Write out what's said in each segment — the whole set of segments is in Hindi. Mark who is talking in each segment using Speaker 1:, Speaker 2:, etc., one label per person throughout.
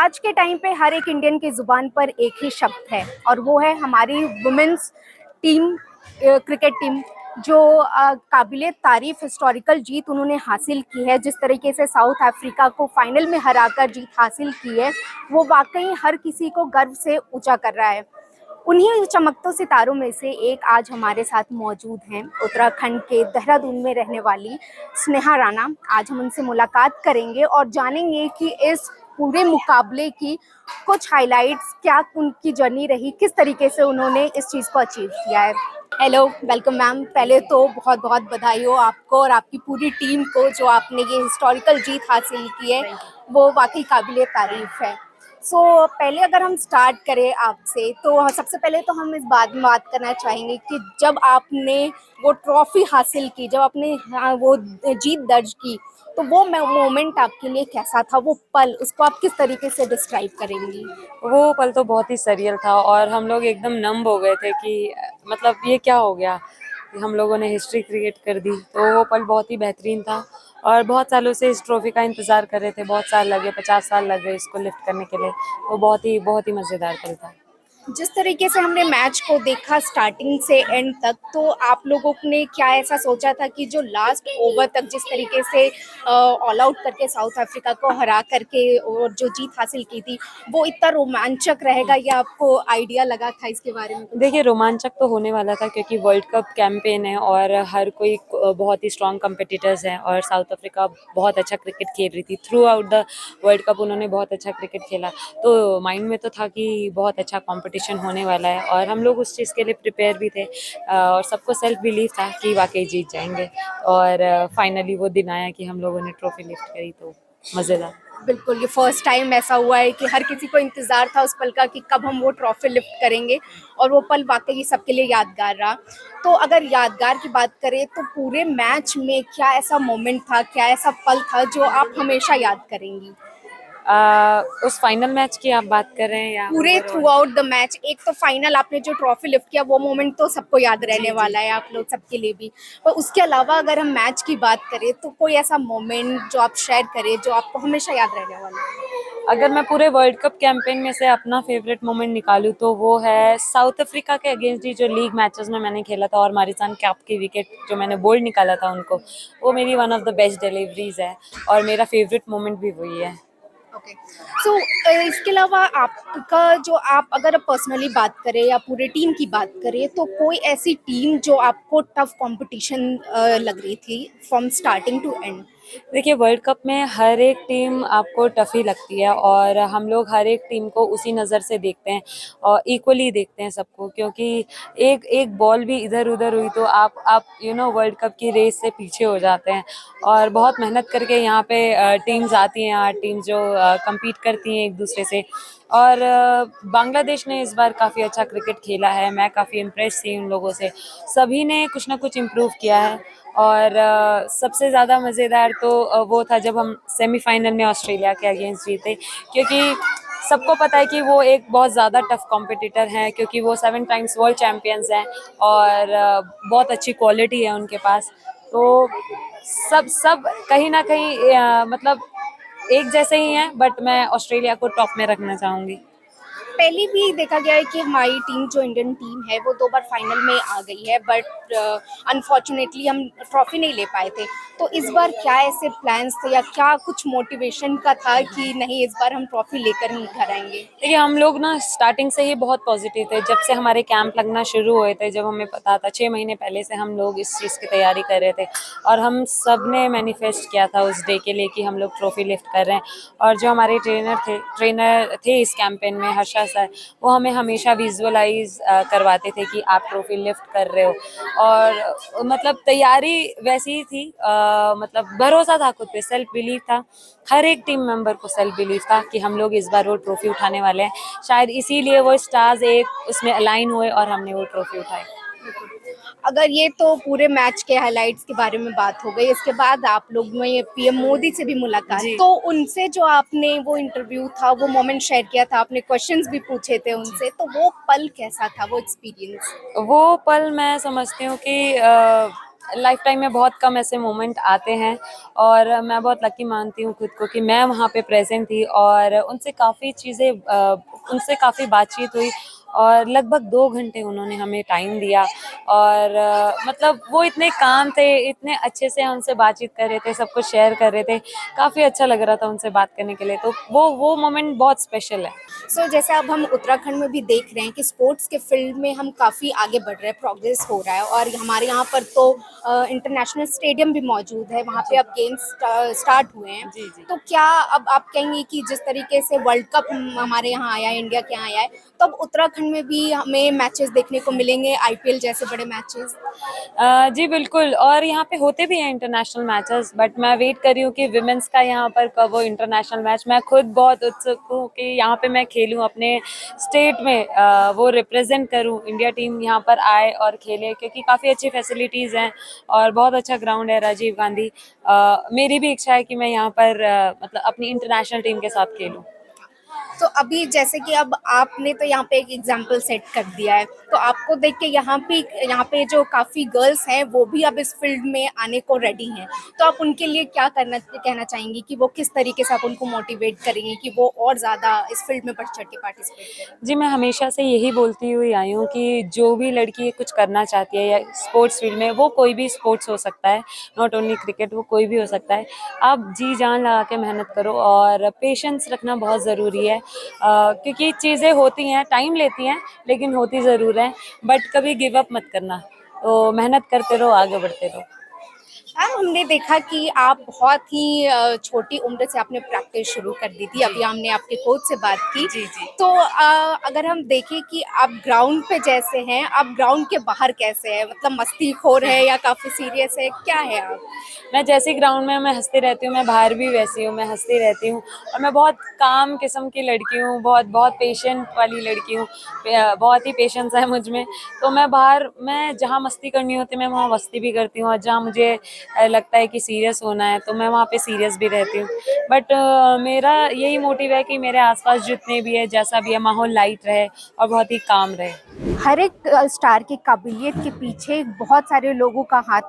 Speaker 1: आज के टाइम पे हर एक इंडियन की जुबान पर एक ही शब्द है और वो है हमारी वुमेन्स टीम, क्रिकेट टीम जो काबिले तारीफ हिस्टोरिकल जीत उन्होंने हासिल की है। जिस तरीके से साउथ अफ्रीका को फाइनल में हराकर जीत हासिल की है, वो वाकई हर किसी को गर्व से ऊंचा कर रहा है। उन्हीं चमकते सितारों में से एक आज हमारे साथ मौजूद हैं, उत्तराखंड के देहरादून में रहने वाली स्नेहा राणा। आज हम उनसे मुलाकात करेंगे और जानेंगे कि इस पूरे मुकाबले की कुछ हाइलाइट्स, क्या उनकी जर्नी रही, किस तरीके से उन्होंने इस चीज़ को अचीव किया है। Hello, welcome ma'am. पहले तो बहुत बहुत बधाई हो आपको और आपकी पूरी टीम को, जो आपने ये हिस्टोरिकल जीत हासिल की है, वो वाकई काबिले तारीफ है। पहले अगर हम स्टार्ट करें आपसे, तो सबसे पहले तो हम इस बात में बात करना चाहेंगे कि जब आपने वो ट्रॉफी हासिल की, जब आपने वो जीत दर्ज की, तो वो मोमेंट आपके लिए कैसा था, वो पल, उसको आप किस तरीके से डिस्क्राइब करेंगी?
Speaker 2: वो पल तो बहुत ही सरियल था और हम लोग एकदम नंब हो गए थे कि मतलब ये क्या हो गया। हम लोगों ने हिस्ट्री क्रिएट कर दी, तो वो पल बहुत ही बेहतरीन था। और बहुत सालों से इस ट्रॉफी का इंतज़ार कर रहे थे, बहुत साल लगे, 50 साल लग गए इसको लिफ्ट करने के लिए। वो बहुत ही मज़ेदार पल था।
Speaker 1: जिस तरीके से हमने मैच को देखा स्टार्टिंग से एंड तक, तो आप लोगों ने क्या ऐसा सोचा था कि जो लास्ट ओवर तक जिस तरीके से ऑल आउट करके साउथ अफ्रीका को हरा करके और जो जीत हासिल की थी, वो इतना रोमांचक रहेगा, या आपको आइडिया लगा था इसके बारे में कुछ?
Speaker 2: देखिए, रोमांचक तो होने वाला था क्योंकि वर्ल्ड कप कैंपेन है और हर कोई बहुत ही स्ट्रॉन्ग कम्पिटिटर्स हैं और साउथ अफ्रीका बहुत अच्छा क्रिकेट खेल रही थी। Through out the world cup उन्होंने बहुत अच्छा क्रिकेट खेला, तो माइंड में तो था कि बहुत अच्छा कंपटीशन होने वाला है और हम लोग उस चीज़ के लिए प्रिपेयर भी थे। और सबको सेल्फ बिलीव था कि वाकई जीत जाएंगे और फाइनली वो दिन आया कि हम लोगों ने ट्रॉफी लिफ्ट करी, तो मज़ेदार।
Speaker 1: बिल्कुल, ये फर्स्ट टाइम ऐसा हुआ है कि हर किसी को इंतज़ार था उस पल का कि कब हम वो ट्रॉफी लिफ्ट करेंगे, और वो पल वाक़ई सबके लिए यादगार रहा। तो अगर यादगार की बात करें, तो पूरे मैच में क्या ऐसा मोमेंट था, क्या ऐसा पल था जो आप हमेशा याद करेंगी?
Speaker 2: उस फाइनल मैच की आप बात कर रहे हैं या
Speaker 1: पूरे
Speaker 2: overall?
Speaker 1: Through out the match, एक तो फाइनल आपने जो ट्रॉफी लिफ्ट किया, वो मोमेंट तो सबको याद रहने
Speaker 2: जी जी।
Speaker 1: वाला है, आप लोग सबके लिए भी। पर उसके अलावा अगर हम मैच की बात करें, तो कोई ऐसा मोमेंट जो आप शेयर करें, जो आपको हमेशा याद रहने वाला है?
Speaker 2: अगर मैं पूरे वर्ल्ड कप कैंपेन में से अपना फेवरेट मोमेंट निकालूं तो वो है साउथ अफ्रीका के अगेंस्ट ही जो लीग मैचेस में मैंने खेला था और मारिसान कैप की विकेट जो मैंने बोल्ड निकाला था उनको। वो मेरी one of the best deliveries है और मेरा फेवरेट मोमेंट भी वही है।
Speaker 1: ओके। सो इसके अलावा आपका, जो आप अगर पर्सनली बात करें या पूरे टीम की बात करें, तो कोई ऐसी टीम जो आपको टफ कंपटीशन लग रही थी फ्रॉम स्टार्टिंग टू एंड?
Speaker 2: देखिए, वर्ल्ड कप में हर एक टीम आपको टफ ही लगती है और हम लोग हर एक टीम को उसी नज़र से देखते हैं और इक्वली देखते हैं सबको, क्योंकि एक एक बॉल भी इधर उधर हुई तो आप वर्ल्ड कप की रेस से पीछे हो जाते हैं। और बहुत मेहनत करके यहाँ पे टीम्स आती हैं, 8 टीम जो compete करती हैं एक दूसरे से। और बांग्लादेश ने इस बार काफ़ी अच्छा क्रिकेट खेला है, मैं काफ़ी इम्प्रेस थी उन लोगों से। सभी ने कुछ ना कुछ इम्प्रूव किया है और सबसे ज़्यादा मज़ेदार तो वो था जब हम सेमीफाइनल में ऑस्ट्रेलिया के अगेंस्ट जीते, क्योंकि सबको पता है कि वो एक बहुत ज़्यादा टफ कॉम्पिटिटर हैं, क्योंकि वो 7 टाइम्स वर्ल्ड चैम्पियंस हैं और बहुत अच्छी क्वालिटी है उनके पास। तो सब सब कहीं ना कहीं मतलब एक जैसे ही हैं, बट मैं ऑस्ट्रेलिया को टॉप में रखना चाहूँगी।
Speaker 1: पहले भी देखा गया है कि हमारी टीम, जो इंडियन टीम है, वो 2 बार फाइनल में आ गई है, बट अनफॉर्चुनेटली हम ट्रॉफी नहीं ले पाए थे। तो इस बार क्या ऐसे प्लान्स थे, या क्या कुछ मोटिवेशन का था कि नहीं, इस बार हम ट्रॉफी लेकर ही घर आएंगे?
Speaker 2: देखिए, हम लोग ना स्टार्टिंग से ही बहुत पॉजिटिव थे। जब से हमारे कैंप लगना शुरू हुए थे, जब हमें पता था 6 महीने पहले से हम लोग इस चीज़ की तैयारी कर रहे थे और हम सब ने मैनिफेस्ट किया था उस डे के लिए कि हम लोग ट्रॉफी लिफ्ट कर रहे हैं। और जो हमारे ट्रेनर थे इस कैंपेन में, हर्षा सर, वो हमें हमेशा विजुअलाइज करवाते थे कि आप ट्रॉफी लिफ्ट कर रहे हो। और मतलब तैयारी वैसी ही थी, मतलब भरोसा था खुद पे, सेल्फ बिलीव था। हर एक टीम मेंबर को सेल्फ बिलीव था कि हम लोग इस बार वो ट्रॉफी उठाने वाले हैं। शायद इसीलिए वो स्टार्स एक उसमें अलाइन हुए और हमने वो ट्रॉफी उठाई।
Speaker 1: अगर ये तो पूरे मैच के हाइलाइट्स के बारे में बात हो गई, इसके बाद आप लोग ने पीएम मोदी से भी मुलाकात,
Speaker 2: जी
Speaker 1: तो उनसे जो आपने वो इंटरव्यू था, वो मोमेंट शेयर किया था, आपने क्वेश्चंस भी पूछे थे उनसे, तो वो पल कैसा था, वो एक्सपीरियंस?
Speaker 2: वो पल मैं समझती हूँ कि लाइफ टाइम में बहुत कम ऐसे मोमेंट आते हैं और मैं बहुत लकी मानती हूँ खुद को कि मैं वहाँ पे प्रेजेंट थी और उनसे काफ़ी बातचीत हुई और लगभग 2 घंटे उन्होंने हमें टाइम दिया और मतलब वो इतने काम थे, इतने अच्छे से हमसे बातचीत कर रहे थे, सब कुछ शेयर कर रहे थे, काफ़ी अच्छा लग रहा था उनसे बात करने के लिए, तो वो मोमेंट बहुत स्पेशल है।
Speaker 1: जैसे अब हम उत्तराखंड में भी देख रहे हैं कि स्पोर्ट्स के फील्ड में हम काफ़ी आगे बढ़ रहे हैं, प्रोग्रेस हो रहा है और हमारे यहाँ पर तो इंटरनेशनल स्टेडियम भी मौजूद है, वहाँ पे
Speaker 2: जी
Speaker 1: अब गेम्स स्टार्ट हुए हैं।
Speaker 2: जी जी।
Speaker 1: तो क्या अब आप कहेंगे कि जिस तरीके से वर्ल्ड कप हमारे यहाँ आया है, इंडिया के यहाँ आया है, तो अब उत्तराखंड में भी हमें मैचेस देखने को मिलेंगे, आईपीएल जैसे बड़े मैचेस?
Speaker 2: जी बिल्कुल, और यहाँ पे होते भी हैं इंटरनेशनल मैचेस, बट मैं वेट कर रही हूँ कि विमेंस का यहाँ पर कब हो इंटरनेशनल मैच। मैं खुद बहुत उत्सुक हूँ कि यहाँ पे मैं खेलूँ, अपने स्टेट में वो रिप्रेजेंट करूँ, इंडिया टीम यहाँ पर आए और खेले, क्योंकि काफ़ी अच्छी फैसिलिटीज़ हैं और बहुत अच्छा ग्राउंड है राजीव गांधी। मेरी भी इच्छा है कि मैं यहाँ पर मतलब अपनी इंटरनेशनल टीम के साथ खेलूँ।
Speaker 1: तो अभी जैसे कि अब आपने तो यहाँ पे एक एग्जाम्पल सेट कर दिया है, तो आपको देख के यहाँ पे जो काफ़ी गर्ल्स हैं वो भी अब इस फील्ड में आने को रेडी हैं, तो आप उनके लिए क्या कहना चाहेंगी कि वो किस तरीके से आप उनको मोटिवेट करेंगे कि वो और ज़्यादा इस फील्ड में बढ़ चढ़ के पार्टिसिपेट करें?
Speaker 2: जी, मैं हमेशा से यही बोलती हुई आई हूँ कि जो भी लड़की कुछ करना चाहती है या स्पोर्ट्स फील्ड में, वो कोई भी स्पोर्ट्स हो सकता है, नॉट ओनली क्रिकेट, वो कोई भी हो सकता है। आप जी जान लगा के मेहनत करो और पेशेंस रखना बहुत ज़रूरी है, क्योंकि चीज़ें होती हैं, टाइम लेती हैं, लेकिन होती ज़रूर हैं, बट कभी गिव अप मत करना। तो मेहनत करते रहो, आगे बढ़ते रहो।
Speaker 1: मैम, हमने देखा कि आप बहुत ही छोटी उम्र से आपने प्रैक्टिस शुरू कर दी थी, अभी हमने आपके कोच से बात की।
Speaker 2: जी जी।
Speaker 1: तो अगर हम देखें कि आप ग्राउंड पे जैसे हैं, आप ग्राउंड के बाहर कैसे हैं? मतलब मस्तीखोर है या काफ़ी सीरियस है, क्या है आप?
Speaker 2: मैं जैसे ग्राउंड में मैं हंसती रहती हूँ, मैं बाहर भी वैसी हूँ, मैं हंसती रहती हूँ और मैं बहुत काम किस्म की लड़की हूँ, बहुत बहुत पेशेंट वाली लड़की हूँ, बहुत ही पेशेंस है मुझ में। तो मैं जहाँ मस्ती करनी होती है मैं वहाँ मस्ती भी करती हूँ और जहाँ मुझे लगता है कि सीरियस होना है तो मैं वहाँ पे सीरियस भी रहती हूँ। बट मेरा यही मोटिव है कि मेरे आसपास जितने भी है, जैसा भी है, माहौल लाइट रहे और बहुत ही काम रहे।
Speaker 1: हर एक स्टार की काबिलियत के पीछे बहुत सारे लोगों का हाथ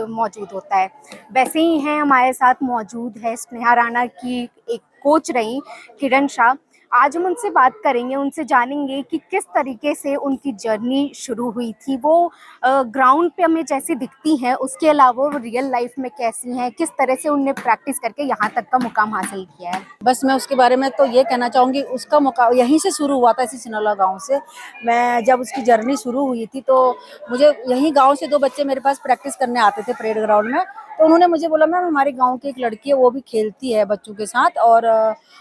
Speaker 1: मौजूद होता है। वैसे ही हैं हमारे साथ मौजूद है स्नेहा राणा की एक कोच रही, किरण शाह। आज हम उनसे बात करेंगे, उनसे जानेंगे कि किस तरीके से उनकी जर्नी शुरू हुई थी। वो ग्राउंड पे हमें जैसी दिखती हैं, उसके अलावा वो रियल लाइफ में कैसी हैं, किस तरह से उनने प्रैक्टिस करके यहाँ तक का मुकाम हासिल किया है।
Speaker 3: बस मैं उसके बारे में तो ये कहना चाहूँगी, उसका मौका यहीं से शुरू हुआ था, इसी सिनौला गाँव से। मैं जब उसकी जर्नी शुरू हुई थी तो मुझे यहीं गाँव से 2 बच्चे मेरे पास प्रैक्टिस करने आते थे परेड ग्राउंड में। तो उन्होंने मुझे बोला, मैम हमारे गाँव की एक लड़की है, वो भी खेलती है बच्चों के साथ और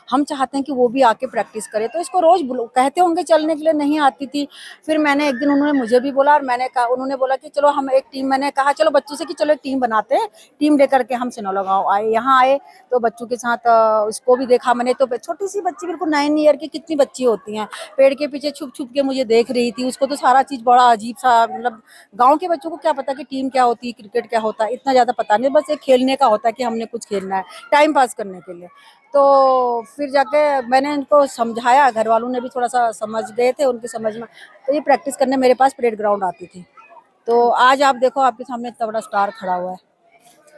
Speaker 3: हम चाहते हैं कि वो भी आके प्रैक्टिस करे। तो इसको रोज़ कहते होंगे चलने के लिए, नहीं आती थी। फिर मैंने एक दिन, उन्होंने मुझे भी बोला और मैंने कहा, उन्होंने बोला कि चलो हम एक टीम, मैंने कहा चलो बच्चों से कि चलो एक टीम बनाते हैं। टीम लेकर के हम सिनौला गाँव आए, यहाँ आए तो बच्चों के साथ इसको भी देखा मैंने। तो छोटी सी बच्ची, बिल्कुल 9 ईयर की, कितनी बच्ची होती हैं, पेड़ के पीछे छुप छुप के मुझे देख रही थी। उसको तो सारा चीज़ बड़ा अजीब सा, मतलब गाँव के बच्चों को क्या पता कि टीम क्या होती है, क्रिकेट क्या होता है, इतना ज़्यादा पता नहीं। बस एक खेलने का होता है कि हमने कुछ खेलना है टाइम पास करने के लिए। तो फिर जाके मैंने इनको समझाया, घर वालों ने भी थोड़ा सा समझ गए थे, उनकी समझ में। तो ये प्रैक्टिस करने मेरे पास परेड ग्राउंड आती थी। तो आज आप देखो, आपके सामने इतना बड़ा स्टार खड़ा हुआ है।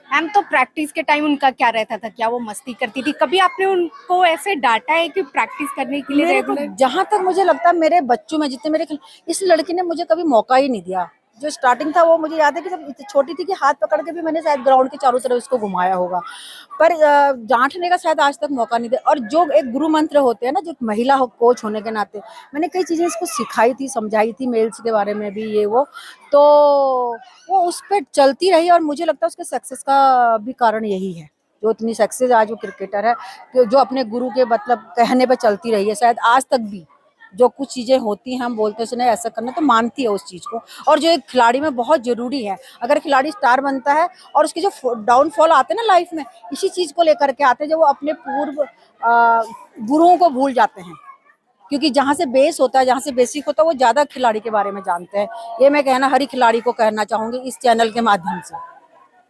Speaker 1: मैम, तो प्रैक्टिस के टाइम उनका क्या रहता था? क्या वो मस्ती करती थी? कभी आपने उनको ऐसे डांटा है कि प्रैक्टिस करने के लिए
Speaker 3: मेरे को
Speaker 1: रेगुलर?
Speaker 3: जहाँ तक मुझे लगता है, मेरे बच्चों में जितने इस लड़की ने मुझे कभी मौका ही नहीं दिया। जो स्टार्टिंग था वो मुझे याद है कि जब इतनी छोटी थी कि हाथ पकड़ के भी मैंने शायद ग्राउंड के चारों तरफ इसको घुमाया होगा, पर डांटने का शायद आज तक मौका नहीं दिया। और जो एक गुरु मंत्र होते हैं ना, जो एक महिला कोच होने के नाते मैंने कई चीजें इसको सिखाई थी, समझाई थी, मेल्स के बारे में भी, ये वो। तो वो उस पर चलती रही और मुझे लगता है उसके सक्सेस का भी कारण यही है। जो इतनी सक्सेस आज वो क्रिकेटर है, कि जो अपने गुरु के मतलब कहने पे चलती रही है, शायद आज तक भी जो कुछ चीजें होती हैं, हम बोलते हैं नहीं ऐसा करना, तो मानती है उस चीज को। और जो एक खिलाड़ी में बहुत जरूरी है, अगर खिलाड़ी स्टार बनता है और उसके जो डाउनफॉल आते हैं ना लाइफ में, इसी चीज को लेकर के आते हैं, जो वो अपने पूर्व गुरुओं को भूल जाते हैं। क्योंकि जहाँ से बेस होता है, जहाँ से बेसिक होता है, वो ज्यादा खिलाड़ी के बारे में जानते हैं। ये मैं कहना हर खिलाड़ी को कहना चाहूंगी इस चैनल के माध्यम से।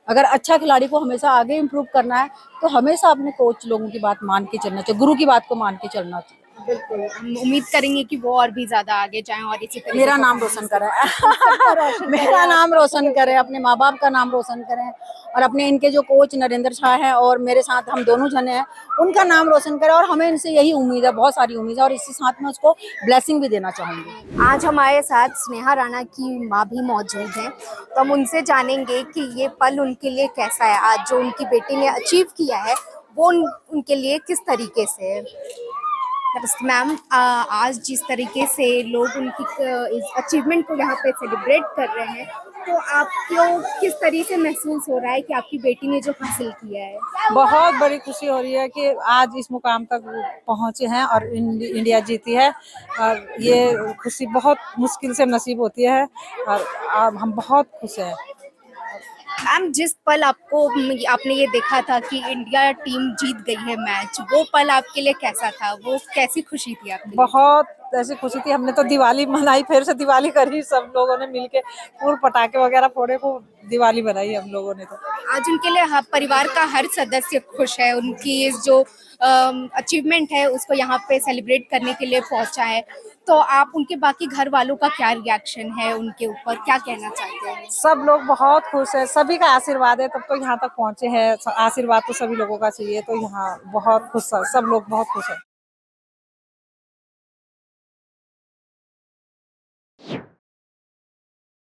Speaker 3: अगर अच्छा खिलाड़ी को हमेशा आगे इम्प्रूव करना है तो हमेशा अपने कोच लोगों की बात मान के चलना चाहिए, गुरु की बात को मान के चलना चाहिए।
Speaker 1: बिल्कुल, हम उम्मीद करेंगे कि वो और भी ज्यादा आगे जाएं और इसी तरीके
Speaker 3: मेरा
Speaker 1: से
Speaker 3: नाम रोशन करे
Speaker 1: रोशन
Speaker 3: मेरा
Speaker 1: करें
Speaker 3: नाम रोशन करे, अपने माँ बाप का नाम रोशन करें, और अपने इनके जो कोच नरेंद्र शाह हैं और मेरे साथ हम दोनों जने हैं, उनका नाम रोशन करे। और हमें इनसे यही उम्मीद है, बहुत सारी उम्मीद है, और इसी साथ में उसको ब्लेसिंग भी देना चाहूंगी।
Speaker 1: आज हमारे साथ स्नेहा राणा की माँ भी मौजूद हैं, तो हम उनसे जानेंगे कि ये पल उनके लिए कैसा है, आज जो उनकी बेटी ने अचीव किया है वो उनके लिए किस तरीके से है। मैम, आज जिस तरीके से लोग उनकी इस अचीवमेंट को यहाँ पे सेलिब्रेट कर रहे हैं, तो आपको किस तरीके से महसूस हो रहा है कि आपकी बेटी ने जो हासिल किया है।
Speaker 4: बहुत बड़ी खुशी हो रही है कि आज इस मुकाम तक पहुंचे हैं और इंडिया जीती है, और ये खुशी बहुत मुश्किल से नसीब होती है, और अब हम बहुत खुश हैं।
Speaker 1: मैम, जिस पल आपने ये देखा था कि इंडिया टीम जीत गई है मैच, वो पल आपके लिए कैसा था, वो कैसी खुशी थी आपके लिए?
Speaker 4: बहुत ऐसी खुशी थी, हमने तो दिवाली मनाई, फिर से दिवाली करी, सब लोगों ने मिलके पूरे पटाखे वगैरह फोड़े, को दिवाली बनाई हम लोगों ने। तो
Speaker 1: आज उनके लिए परिवार का हर सदस्य खुश है, उनकी इस जो अचीवमेंट है उसको यहाँ पे सेलिब्रेट करने के लिए पहुंचा है, तो आप उनके बाकी घर वालों का क्या रिएक्शन है, उनके ऊपर क्या कहना चाहते हैं?
Speaker 4: सब लोग बहुत खुश है, सभी का आशीर्वाद है तब तो यहाँ तक पहुंचे हैं, आशीर्वाद तो सभी लोगों का चाहिए, तो यहाँ बहुत खुश है, सब लोग बहुत खुश है।